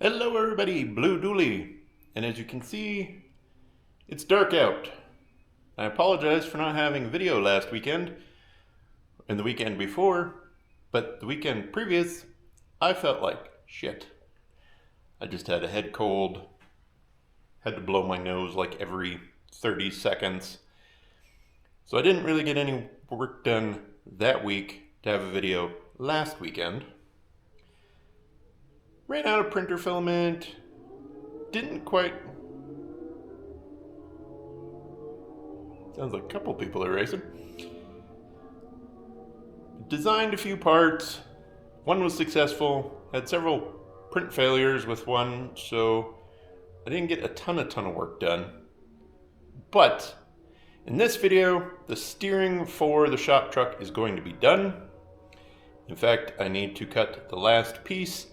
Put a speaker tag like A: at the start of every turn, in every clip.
A: Hello everybody, Blue Dooley. And as you can see, it's dark out. I apologize for not having a video last weekend and the weekend before, but the weekend previous, I felt like shit. I just had a head cold, had to blow my nose like every 30 seconds. So I didn't really get any work done that week to have a video last weekend. Ran out of printer filament, didn't quite... Sounds like a couple people are racing. Designed a few parts, one was successful, had several print failures with one, so I didn't get a ton of work done. But in this video, the steering for the shop truck is going to be done. In fact, I need to cut the last piece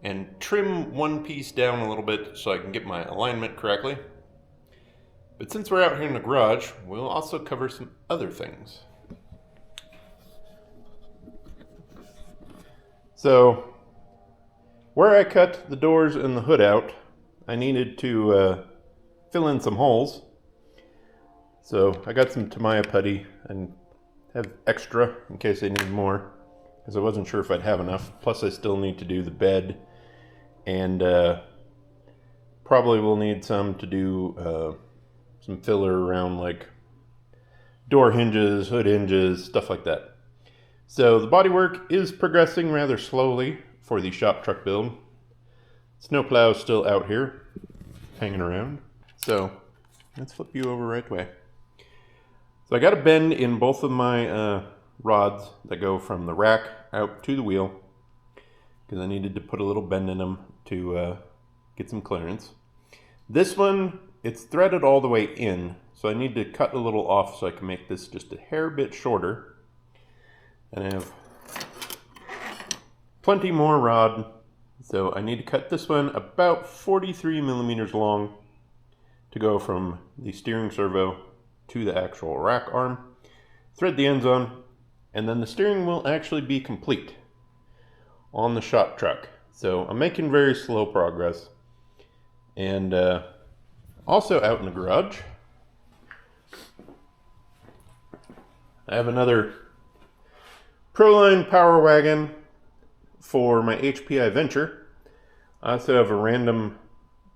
A: and trim one piece down a little bit so I can get my alignment correctly. But since we're out here in the garage, we'll also cover some other things. So, where I cut the doors and the hood out, I needed to fill in some holes. So I got some Tamiya putty and have extra in case I need more, because I wasn't sure if I'd have enough. Plus I still need to do the bed, and probably will need some to do some filler around like door hinges, hood hinges, stuff like that. So the bodywork is progressing rather slowly for the shop truck build. Snowplow is still out here hanging around. So let's flip you over right way. So I got a bend in both of my rods that go from the rack out to the wheel, because I needed to put a little bend in them to get some clearance. This one, it's threaded all the way in, so I need to cut a little off so I can make this just a hair bit shorter. And I have plenty more rod, so I need to cut this one about 43 millimeters long to go from the steering servo to the actual rack arm. Thread the ends on, and then the steering will actually be complete on the shop truck. So I'm making very slow progress. And also out in the garage, I have another Proline Power Wagon for my HPI Venture. I also have a random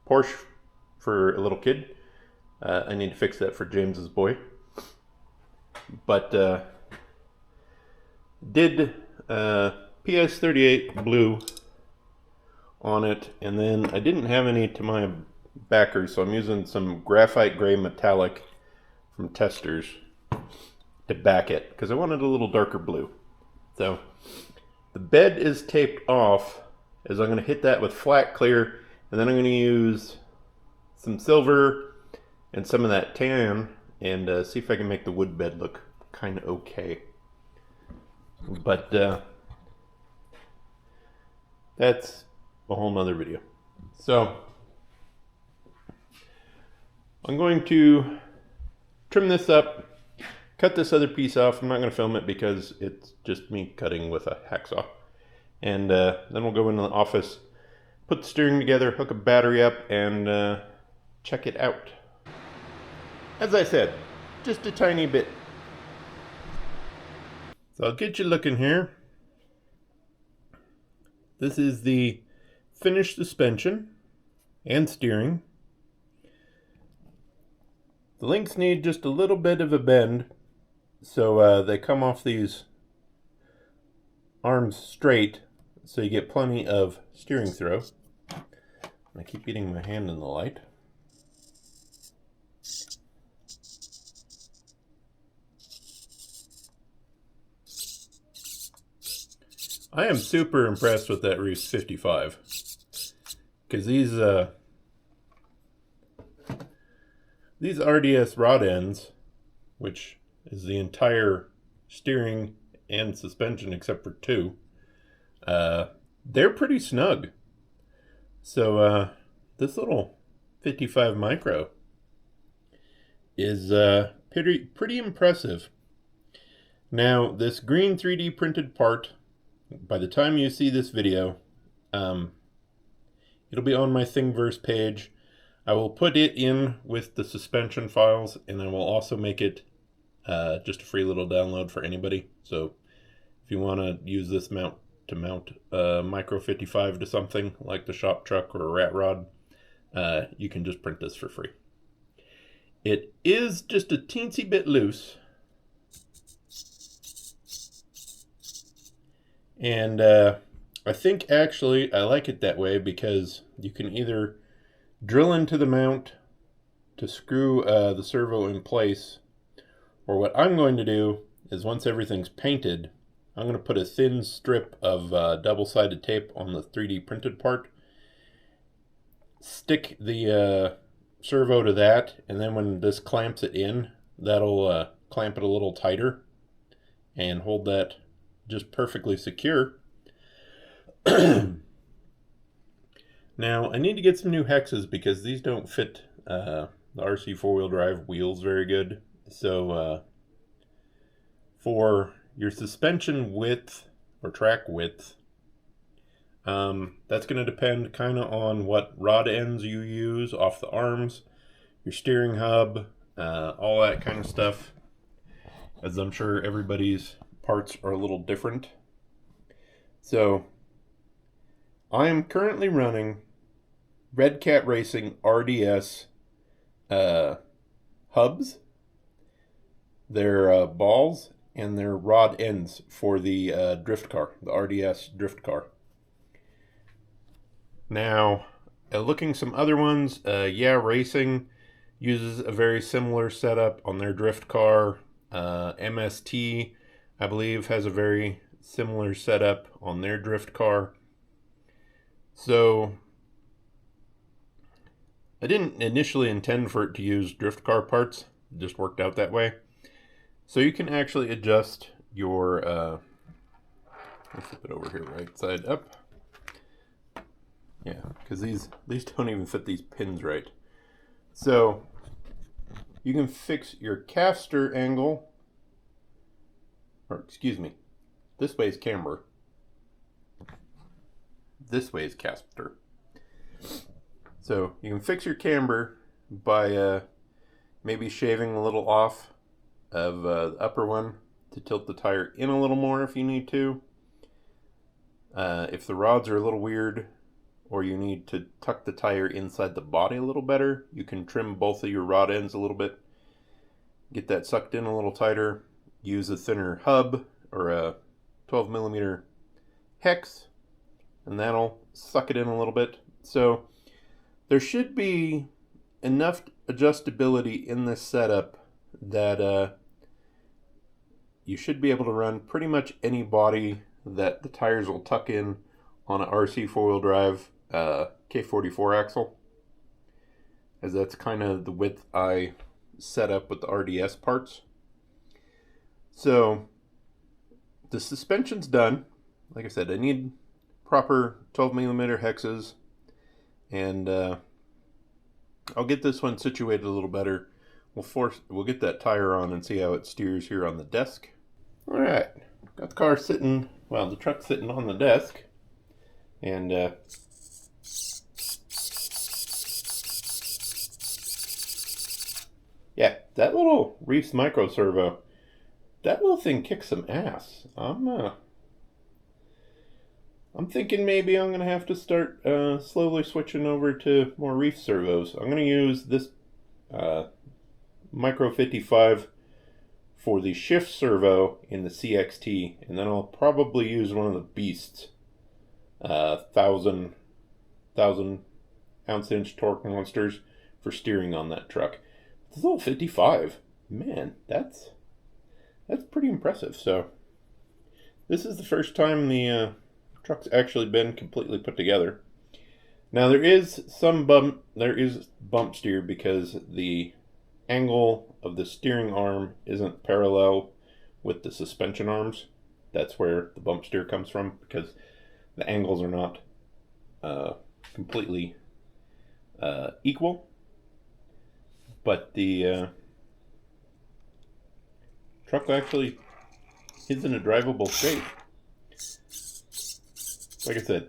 A: Porsche for a little kid. I need to fix that for James's boy. But did PS38 blue on it, and then I didn't have any to my backers, so I'm using some graphite gray metallic from Testers to back it, because I wanted a little darker blue. So the bed is taped off, as I'm going to hit that with flat clear, and then I'm going to use some silver and some of that tan and see if I can make the wood bed look kind of okay. But that's a whole nother video. So I'm going to trim this up, cut this other piece off. I'm not going to film it because it's just me cutting with a hacksaw. And then we'll go into the office, put the steering together, hook a battery up, and check it out. As I said, just a tiny bit. So I'll get you looking here. This is the finished suspension and steering. The links need just a little bit of a bend, so they come off these arms straight, so you get plenty of steering throw. I keep getting my hand in the light. I am super impressed with that Reese 55, because these RDS rod ends, which is the entire steering and suspension except for two, they're pretty snug. So this little 55 micro is pretty impressive. Now, this green 3D printed part, by the time you see this video, It'll be on my Thingiverse page. I will put it in with the suspension files, and I will also make it just a free little download for anybody. So if you want to use this mount to mount a Micro 55 to something like the shop truck or a rat rod, you can just print this for free. It is just a teensy bit loose. And I think actually I like it that way because you can either drill into the mount to screw the servo in place, or what I'm going to do is once everything's painted, I'm going to put a thin strip of double-sided tape on the 3D printed part, stick the servo to that, and then when this clamps it in, that'll clamp it a little tighter and hold that just perfectly secure. Now I need to get some new hexes because these don't fit the RC four-wheel drive wheels very good. So for your suspension width or track width, that's going to depend kind of on what rod ends you use off the arms, your steering hub, all that kind of stuff, as I'm sure everybody's parts are a little different. So I am currently running Red Cat Racing RDS hubs, their balls, and their rod ends for the drift car, the RDS drift car. Now, looking some other ones, Yeah Racing uses a very similar setup on their drift car. MST, I believe, has a very similar setup on their drift car. So I didn't initially intend for it to use drift car parts. It just worked out that way. So you can actually adjust your, let's flip it over here right side up. Yeah, because these don't even fit these pins right. So you can fix your caster angle, or excuse me, this way is camber, this way is caster. So you can fix your camber by maybe shaving a little off of the upper one to tilt the tire in a little more if you need to. If the rods are a little weird, or you need to tuck the tire inside the body a little better, you can trim both of your rod ends a little bit, get that sucked in a little tighter, use a thinner hub or a 12mm hex, and that'll suck it in a little bit. So there should be enough adjustability in this setup that you should be able to run pretty much any body that the tires will tuck in on an RC four-wheel drive K44 axle, as that's kind of the width I set up with the RDS parts. So the suspension's done. Like I said, I need proper 12mm hexes, and I'll get this one situated a little better. We'll get that tire on and see how it steers here on the desk. All right, got the car sitting, well, the truck sitting on the desk, and yeah, that little Reefs micro servo, that little thing kicks some ass. I'm thinking maybe I'm gonna have to start slowly switching over to more Reef servos. I'm gonna use this Micro 55 for the shift servo in the CXT, and then I'll probably use one of the Beasts 1,000 ounce-inch torque monsters for steering on that truck. This little 55, man, that's pretty impressive. So this is the first time the truck's actually been completely put together. Now there is bump steer because the angle of the steering arm isn't parallel with the suspension arms. That's where the bump steer comes from, because the angles are not completely equal. But the truck actually is in a drivable state. Like I said,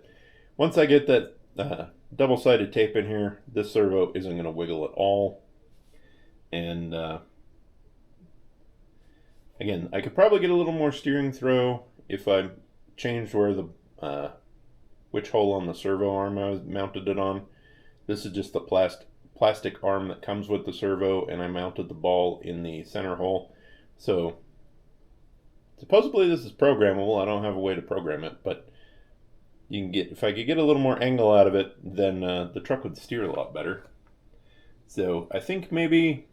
A: once I get that double-sided tape in here. This servo isn't going to wiggle at all. And again, I could probably get a little more steering throw if I changed where the which hole on the servo arm I mounted it on. This is just the plastic arm that comes with the servo, and I mounted the ball in the center hole. So supposedly this is programmable. I don't have a way to program it, but you can get, if I could get a little more angle out of it, then the truck would steer a lot better. So I think maybe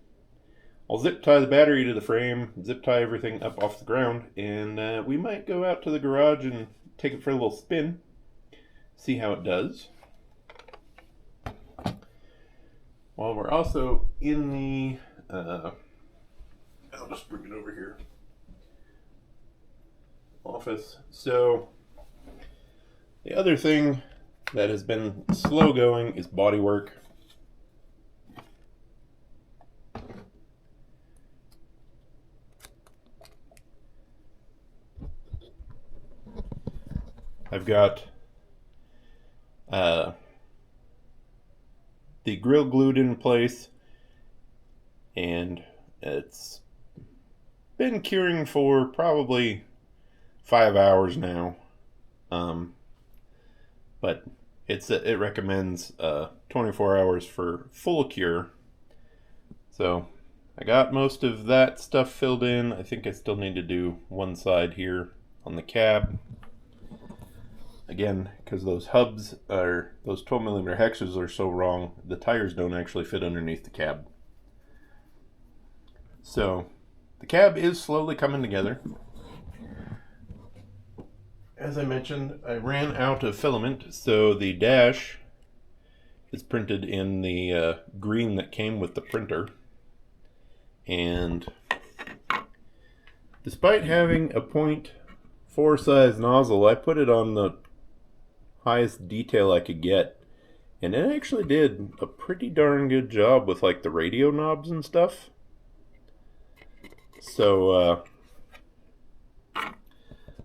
A: I'll zip tie the battery to the frame, zip tie everything up off the ground, and we might go out to the garage and take it for a little spin, see how it does. While we're also in the, I'll just bring it over here, office. So the other thing that has been slow going is bodywork. I've got the grill glued in place, and it's been curing for probably 5 hours now. But it recommends 24 hours for full cure. So I got most of that stuff filled in. I think I still need to do one side here on the cab. Again, because those hubs are, those 12mm hexes are so wrong, the tires don't actually fit underneath the cab. So the cab is slowly coming together. As I mentioned, I ran out of filament, so the dash is printed in the green that came with the printer. And despite having a .4 size nozzle, I put it on the highest detail I could get, and it actually did a pretty darn good job with like the radio knobs and stuff. So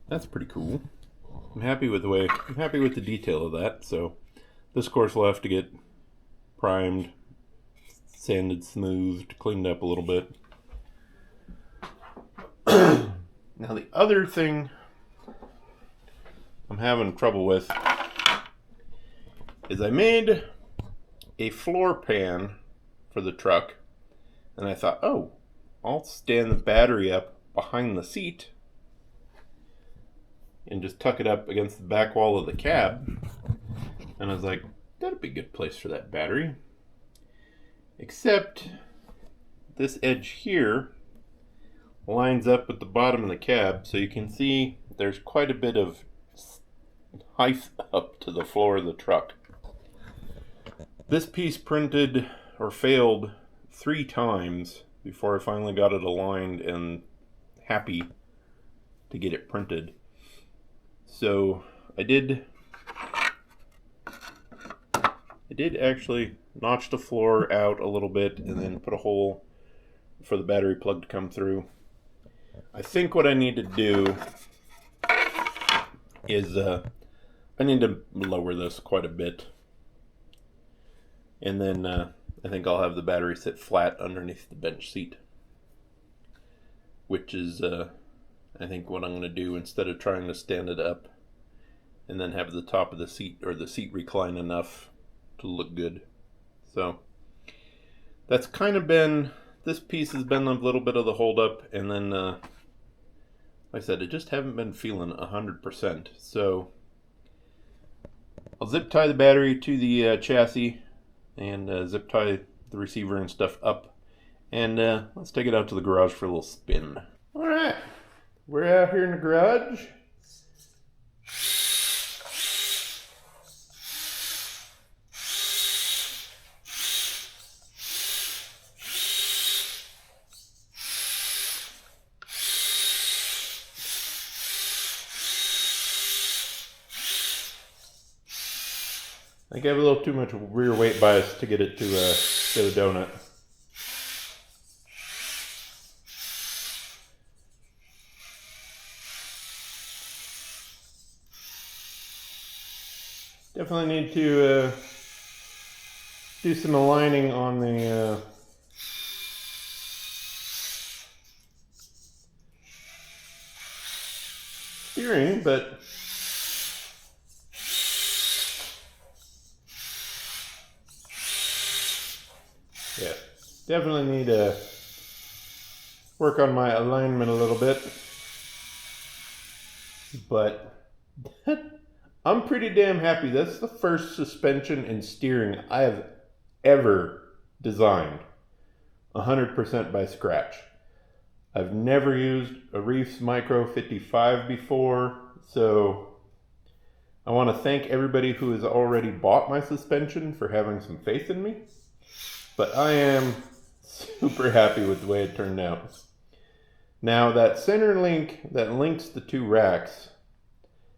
A: that's pretty cool. I'm happy with the detail of that. So this course will have to get primed, sanded, smoothed, cleaned up a little bit. Now the other thing I'm having trouble with is I made a floor pan for the truck, and I thought, oh, I'll stand the battery up behind the seat and just tuck it up against the back wall of the cab. And I was like, that'd be a good place for that battery. Except this edge here lines up with the bottom of the cab, so you can see there's quite a bit of height up to the floor of the truck. This piece printed or failed 3 times before I finally got it aligned and happy to get it printed. So I did actually notch the floor out a little bit and then put a hole for the battery plug to come through. I think what I need to do is I need to lower this quite a bit, and then I think I'll have the battery sit flat underneath the bench seat, which is I think what I'm going to do instead of trying to stand it up and then have the top of the seat or the seat recline enough to look good. So that's kind of been, this piece has been a little bit of the holdup, and then like I said, I just haven't been feeling 100%. So I'll zip tie the battery to the chassis and zip tie the receiver and stuff up, and let's take it out to the garage for a little spin. All right, we're out here in the garage. I think I have a little too much rear weight bias to get it to get a donut. Definitely need to do some aligning on the steering, but yeah, definitely need to work on my alignment a little bit, but I'm pretty damn happy. That's the first suspension and steering I have ever designed 100% by scratch. I've never used a Reefs Micro 55 before, so I want to thank everybody who has already bought my suspension for having some faith in me, but I am super happy with the way it turned out. Now that center link that links the two racks,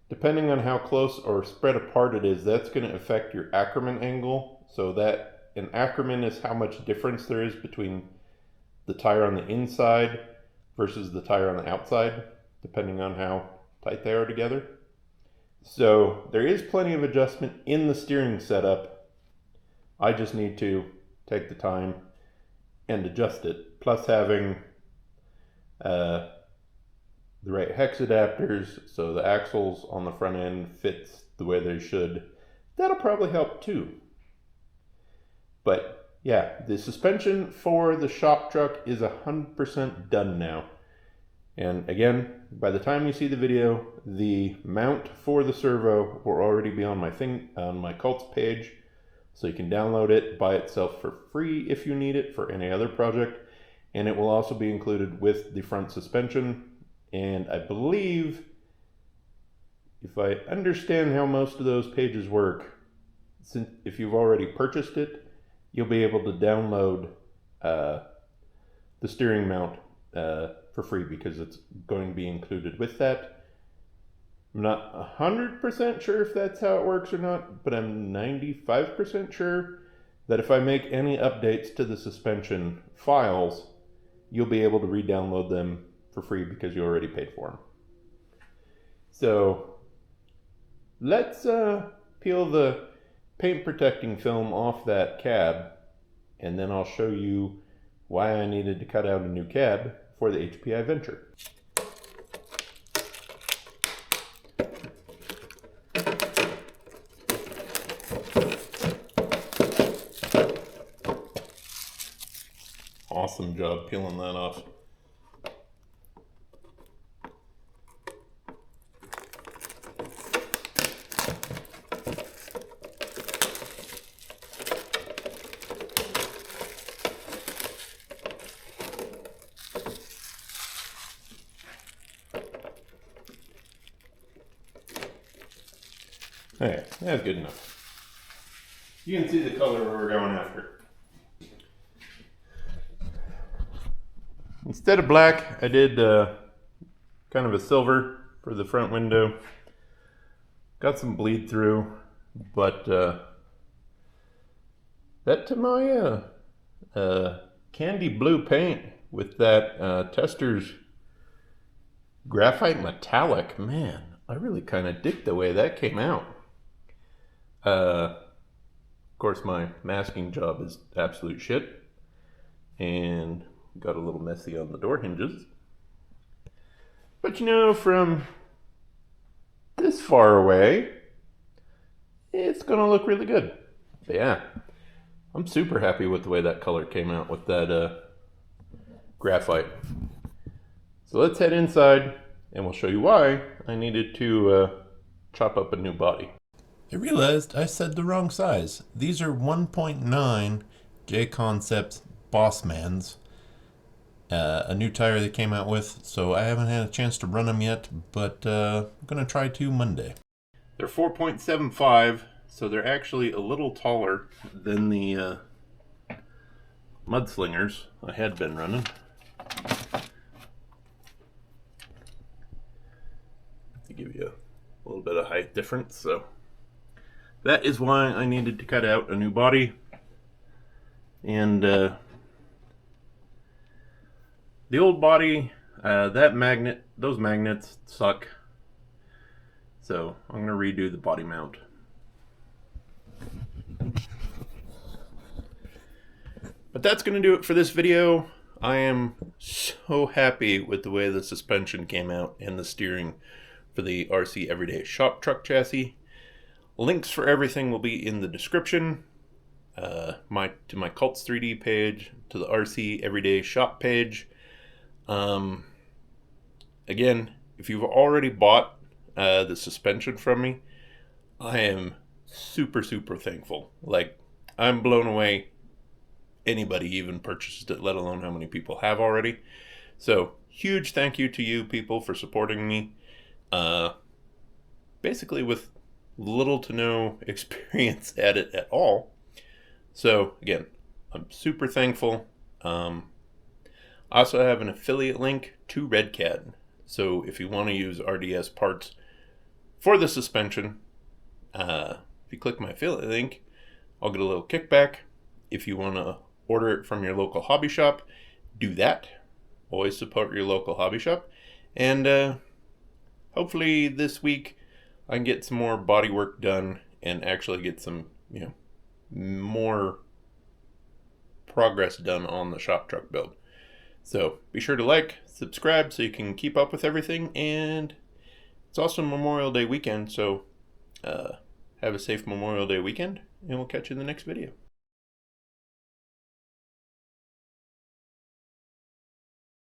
A: depending on how close or spread apart it is, that's going to affect your Ackerman angle. So that an Ackerman is how much difference there is between the tire on the inside versus the tire on the outside, depending on how tight they are together. So there is plenty of adjustment in the steering setup. I just need to take the time and adjust it. Plus having the right hex adapters so the axles on the front end fits the way they should. That'll probably help too. But yeah, the suspension for the shop truck is 100% done now. And again, by the time you see the video, the mount for the servo will already be on my Cults page, so you can download it by itself for free if you need it for any other project. And it will also be included with the front suspension. And I believe, if I understand how most of those pages work, since if you've already purchased it, you'll be able to download the steering mount for free because it's going to be included with that. I'm not 100% sure if that's how it works or not, but I'm 95% sure that if I make any updates to the suspension files, you'll be able to re-download them for free because you already paid for them. So let's peel the paint protecting film off that cab, and then I'll show you why I needed to cut out a new cab for the HPI Venture. Awesome job peeling that off. Alright, that's good enough. You can see the color we're going after. Instead of black, I did kind of a silver for the front window. Got some bleed through, but that Tamiya candy blue paint with that Testors graphite metallic, man, I really kind of dig the way that came out. Of course, my masking job is absolute shit, and got a little messy on the door hinges. But you know, from this far away, it's gonna look really good. But yeah, I'm super happy with the way that color came out with that graphite. So let's head inside and we'll show you why I needed to chop up a new body.
B: I realized I said the wrong size. These are 1.9 J-Concepts Bossmans. A new tire they came out with, so I haven't had a chance to run them yet, but I'm going to try to Monday.
A: They're 4.75, so they're actually a little taller than the Mudslingers I had been running. To give you a little bit of height difference, so that is why I needed to cut out a new body. And the old body, those magnets suck. So I'm going to redo the body mount. But that's going to do it for this video. I am so happy with the way the suspension came out and the steering for the RC Everyday Shop Truck chassis. Links for everything will be in the description. To my Cults 3D page, to the RC Everyday Shop page. Again, if you've already bought the suspension from me, I am super thankful. Like, I'm blown away anybody even purchased it, let alone how many people have already. So huge thank you to you people for supporting me, basically with little to no experience at it at all. So again, I'm super thankful. I also have an affiliate link to Red Cat. So if you want to use RDS parts for the suspension, if you click my affiliate link, I'll get a little kickback. If you want to order it from your local hobby shop, do that. Always support your local hobby shop. And hopefully this week I can get some more body work done and actually get some, more progress done on the shop truck build. So be sure to like, subscribe so you can keep up with everything. And it's also Memorial Day weekend, so have a safe Memorial Day weekend, and we'll catch you in the next video.